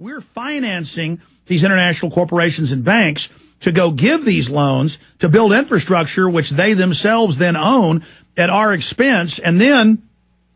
we're financing these international corporations and banks to go give these loans to build infrastructure, which they themselves then own at our expense. And then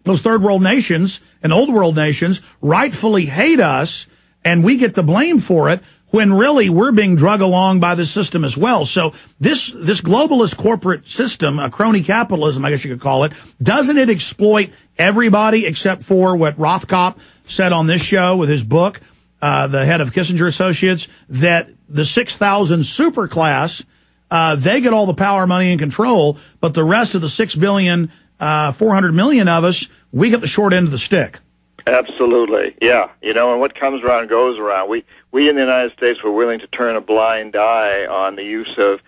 those third world nations and old world nations rightfully hate us, and we get the blame for it, when really we're being drug along by the system as well. So this globalist corporate system, a crony capitalism, I guess you could call it, doesn't it exploit everybody except for what Rothkopf said on this show with his book, the head of Kissinger Associates, that the 6,000 superclass, they get all the power, money, and control, but the rest of the 6 billion, 400 million of us, we get the short end of the stick. Absolutely, yeah. You know, and what comes around goes around. We in the United States were willing to turn a blind eye on the use of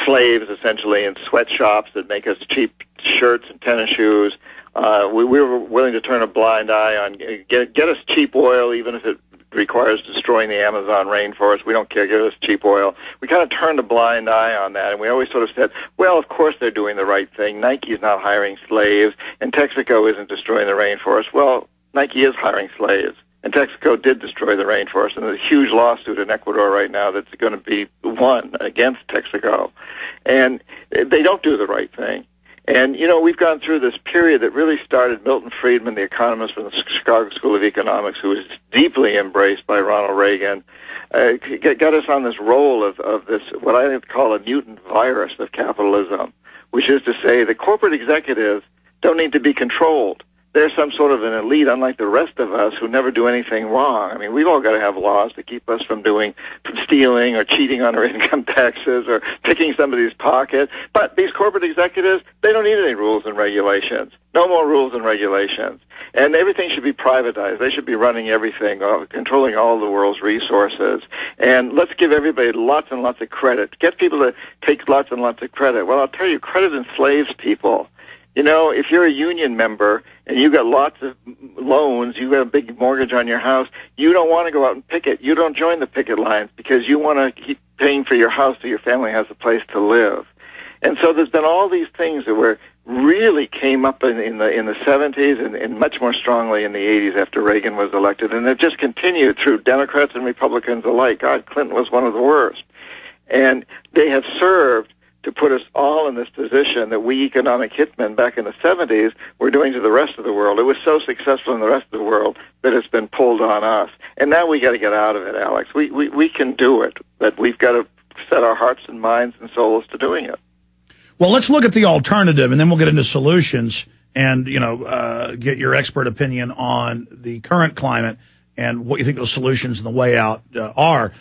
slaves, essentially, in sweatshops that make us cheap shirts and tennis shoes. We were willing to turn a blind eye on get us cheap oil, even if it requires destroying the Amazon rainforest. We don't care, give us cheap oil. We kind of turned a blind eye on that, and we always sort of said, well, of course they're doing the right thing. Nike's not hiring slaves, and Texaco isn't destroying the rainforest. Well, Nike is hiring slaves, and Texaco did destroy the rainforest, and there's a huge lawsuit in Ecuador right now that's going to be won against Texaco. And they don't do the right thing. And, you know, we've gone through this period that really started Milton Friedman, the economist from the Chicago School of Economics, who was deeply embraced by Ronald Reagan, got us on this role of this, what I call a mutant virus of capitalism, which is to say the corporate executives don't need to be controlled. They're some sort of an elite, unlike the rest of us, who never do anything wrong. I mean, we've all got to have laws to keep us from stealing or cheating on our income taxes or picking somebody's pocket. But these corporate executives, they don't need any rules and regulations. No more rules and regulations. And everything should be privatized. They should be running everything, controlling all the world's resources. And let's give everybody lots and lots of credit. Get people to take lots and lots of credit. Well, I'll tell you, credit enslaves people. You know, if you're a union member and you got lots of loans, you got a big mortgage on your house, you don't want to go out and picket. You don't join the picket lines because you want to keep paying for your house so your family has a place to live. And so there's been all these things that really came up in the 70s and much more strongly in the 80s after Reagan was elected. And it just continued through Democrats and Republicans alike. God, Clinton was one of the worst. And they have served to put us all in this position that we economic hitmen back in the 70s were doing to the rest of the world. It was so successful in the rest of the world that it's been pulled on us. And now we got to get out of it, Alex. We can do it, but we've got to set our hearts and minds and souls to doing it. Well, let's look at the alternative, and then we'll get into solutions and, get your expert opinion on the current climate and what you think those solutions and the way out are.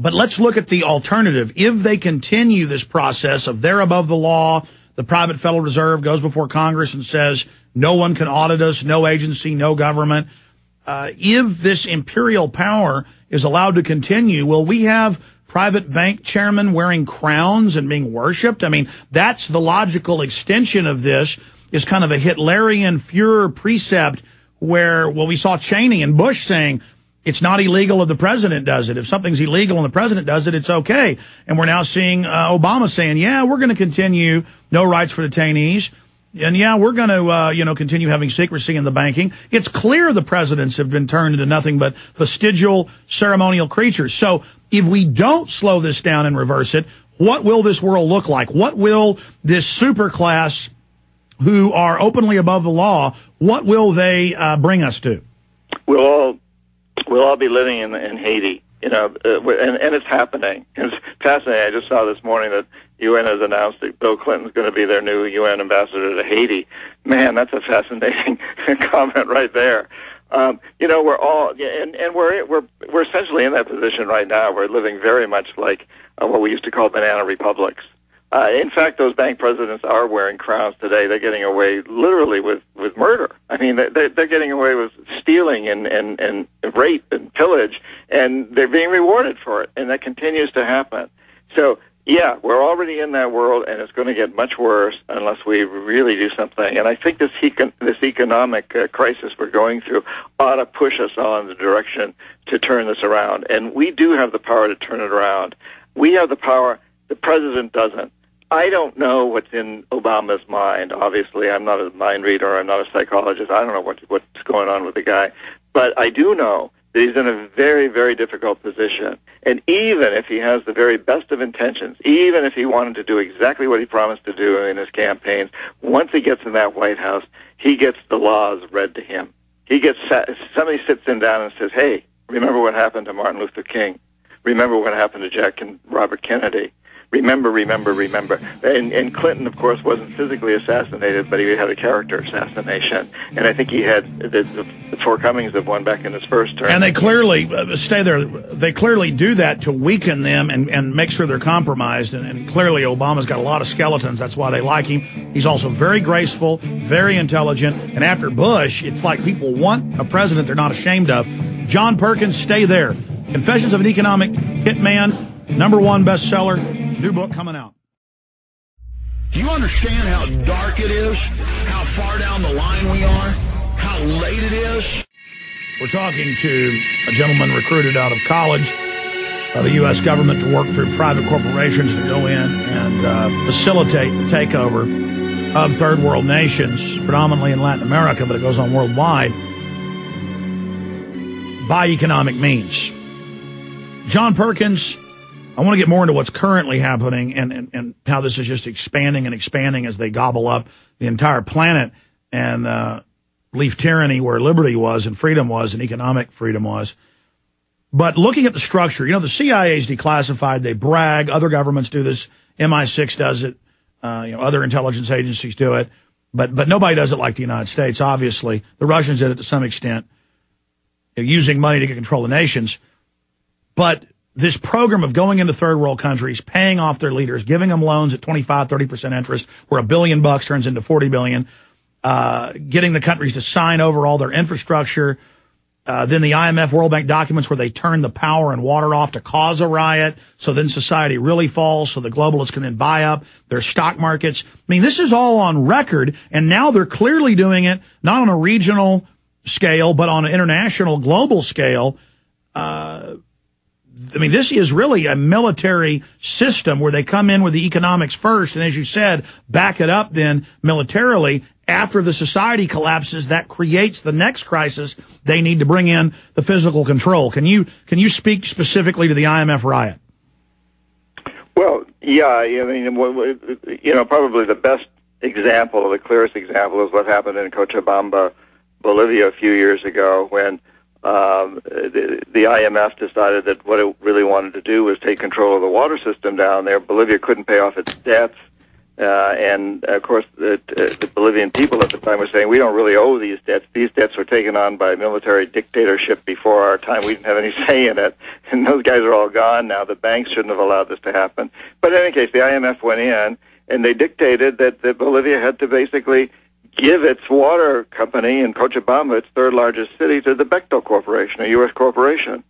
But let's look at the alternative. If they continue this process of they're above the law, the private Federal Reserve goes before Congress and says no one can audit us, no agency, no government. If this imperial power is allowed to continue, will we have private bank chairmen wearing crowns and being worshipped? I mean, that's the logical extension of this, is kind of a Hitlerian Führer precept where, well, we saw Cheney and Bush saying, it's not illegal if the president does it. If something's illegal and the president does it, it's okay. And we're now seeing Obama saying, yeah, we're going to continue no rights for detainees. And, yeah, we're going to, continue having secrecy in the banking. It's clear the presidents have been turned into nothing but vestigial ceremonial creatures. So if we don't slow this down and reverse it, what will this world look like? What will this superclass who are openly above the law, what will they bring us to? We'll all be living in Haiti, and it's happening. It's fascinating. I just saw this morning that UN has announced that Bill Clinton's going to be their new UN ambassador to Haiti. Man, that's a fascinating comment right there. We're all, and we're essentially in that position right now. We're living very much like what we used to call banana republics. In fact, those bank presidents are wearing crowns today. They're getting away literally with murder. I mean, they're getting away with stealing and rape and pillage, and they're being rewarded for it, and that continues to happen. So, yeah, we're already in that world, and it's going to get much worse unless we really do something. And I think this economic crisis we're going through ought to push us all in the direction to turn this around. And we do have the power to turn it around. We have the power. The president doesn't. I don't know what's in Obama's mind. Obviously, I'm not a mind reader. I'm not a psychologist. I don't know what's going on with the guy. But I do know that he's in a very, very difficult position. And even if he has the very best of intentions, even if he wanted to do exactly what he promised to do in his campaigns, once he gets in that White House, he gets the laws read to him. Somebody sits him down and says, hey, remember what happened to Martin Luther King? Remember what happened to Jack and Robert Kennedy? Remember. And Clinton, of course, wasn't physically assassinated, but he had a character assassination. And I think he had the forecomings of one back in his first term. And they clearly, stay there, they clearly do that to weaken them and make sure they're compromised. And clearly Obama's got a lot of skeletons. That's why they like him. He's also very graceful, very intelligent. And after Bush, it's like people want a president they're not ashamed of. John Perkins, stay there. Confessions of an Economic Hitman, #1 bestseller, new book coming out. Do you understand how dark it is? How far down the line we are? How late it is? We're talking to a gentleman recruited out of college by the U.S. government to work through private corporations to go in and facilitate the takeover of third world nations, predominantly in Latin America, but it goes on worldwide, by economic means. John Perkins, I want to get more into what's currently happening and how this is just expanding and expanding as they gobble up the entire planet and leave tyranny where liberty was and freedom was and economic freedom was. But looking at the structure, you know, the CIA is declassified. They brag. Other governments do this. MI6 does it. Other intelligence agencies do it. But nobody does it like the United States, obviously. The Russians did it to some extent, using money to get control of nations. But this program of going into third world countries, paying off their leaders, giving them loans at 25-30% interest, where $1 billion turns into $40 billion, getting the countries to sign over all their infrastructure, then the IMF World Bank documents where they turn the power and water off to cause a riot, so then society really falls, so the globalists can then buy up their stock markets. I mean, this is all on record, and now they're clearly doing it, not on a regional scale, but on an international, global scale. I mean, this is really a military system where they come in with the economics first, and as you said, back it up then militarily. After the society collapses, that creates the next crisis. They need to bring in the physical control. Can you speak specifically to the IMF riot? Well, yeah, I mean, probably the best example, the clearest example, is what happened in Cochabamba, Bolivia, a few years ago when the IMF decided that what it really wanted to do was take control of the water system down there. Bolivia couldn't pay off its debts, and of course the Bolivian people at the time were saying, we don't really owe these debts. These debts were taken on by military dictatorship before our time. We didn't have any say in it, and those guys are all gone now. The banks shouldn't have allowed this to happen. But in any case, the IMF went in, and they dictated that Bolivia had to basically give its water company in Cochabamba, its third largest city, to the Bechtel Corporation, a U.S. corporation.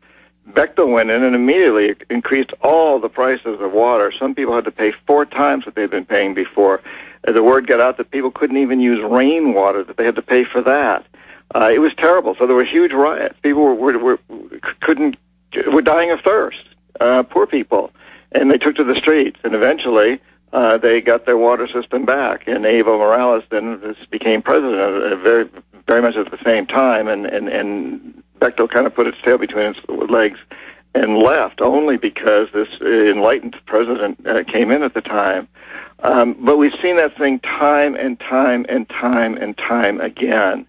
Bechtel went in and immediately increased all the prices of water. Some people had to pay 4 times what they'd been paying before. The word got out that people couldn't even use rainwater, that they had to pay for that. It was terrible. So there were huge riots. People were dying of thirst, poor people. And they took to the streets, and eventually they got their water system back, and Evo Morales then became president very, very much at the same time, and Bechtel kind of put its tail between its legs and left, only because this enlightened president came in at the time. But we've seen that thing time and time and time and time again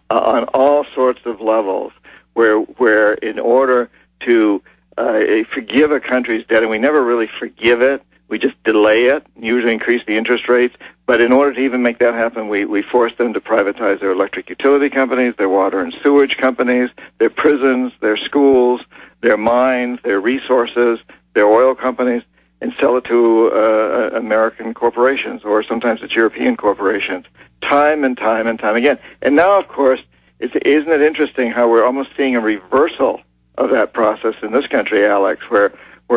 on all sorts of levels, where in order to forgive a country's debt, and we never really forgive it, we just delay it, usually increase the interest rates. But in order to even make that happen, we force them to privatize their electric utility companies, their water and sewage companies, their prisons, their schools, their mines, their resources, their oil companies, and sell it to American corporations, or sometimes it's European corporations, time and time and time again. And now, of course, isn't it interesting how we're almost seeing a reversal of that process in this country, Alex, where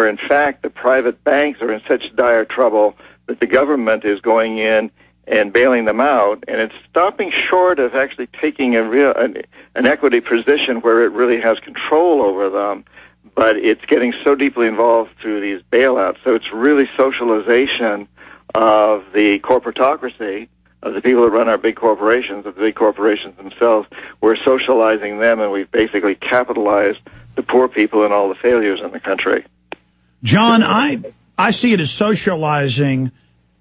in fact the private banks are in such dire trouble that the government is going in and bailing them out, and it's stopping short of actually taking an equity position where it really has control over them, but it's getting so deeply involved through these bailouts. So it's really socialization of the corporatocracy, of the people that run our big corporations, of the big corporations themselves. We're socializing them, and we've basically capitalized the poor people and all the failures in the country. John, I see it as socializing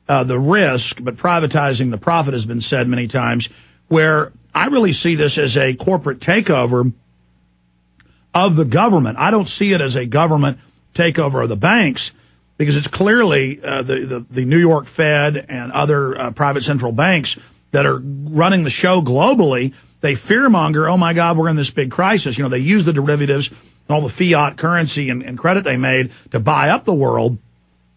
the risk, but privatizing the profit has been said many times, where I really see this as a corporate takeover of the government. I don't see it as a government takeover of the banks, because it's clearly the New York Fed and other private central banks that are running the show globally. They fearmonger, oh, my God, we're in this big crisis. You know, they use the derivatives and all the fiat currency and credit they made to buy up the world.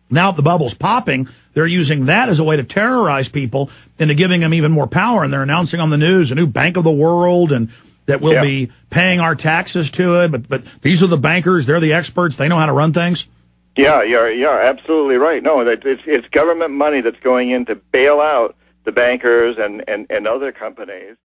Now the bubble's popping, they're using that as a way to terrorize people into giving them even more power. And they're announcing on the news a new bank of the world and that we'll be paying our taxes to it. But these are the bankers. They're the experts. They know how to run things. Yeah, you're absolutely right. No, it's government money that's going in to bail out the bankers and other companies.